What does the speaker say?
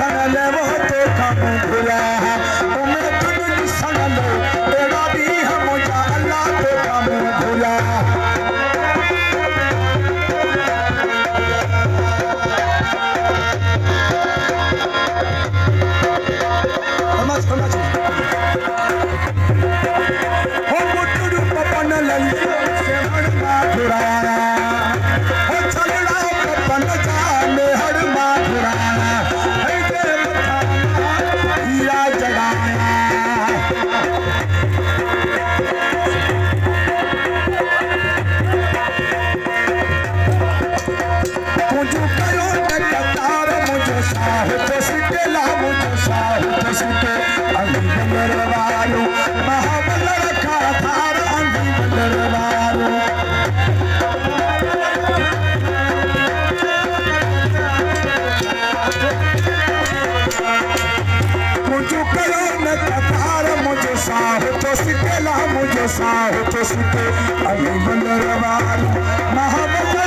सन ले वो तो कम भुला तुम्हें तुझ सन ले तेरा भी हम जा अल्लाह तो कम भुला हो मुटुरु पपन लई से हर माधुराया हो चलड़ा पपन जाने हर माधुराया है तेरे मथा हीरा जड़ाया मुझे करो न कतार मुझे साहिब सिकेला मुझे साहिब सिके अली बलरवालो महाबलर का थार अली बलरवालो मुझे करो न कतार मुझे साहिब सिकेला मुझे साहिब सिके अली बलरवालो महाबलर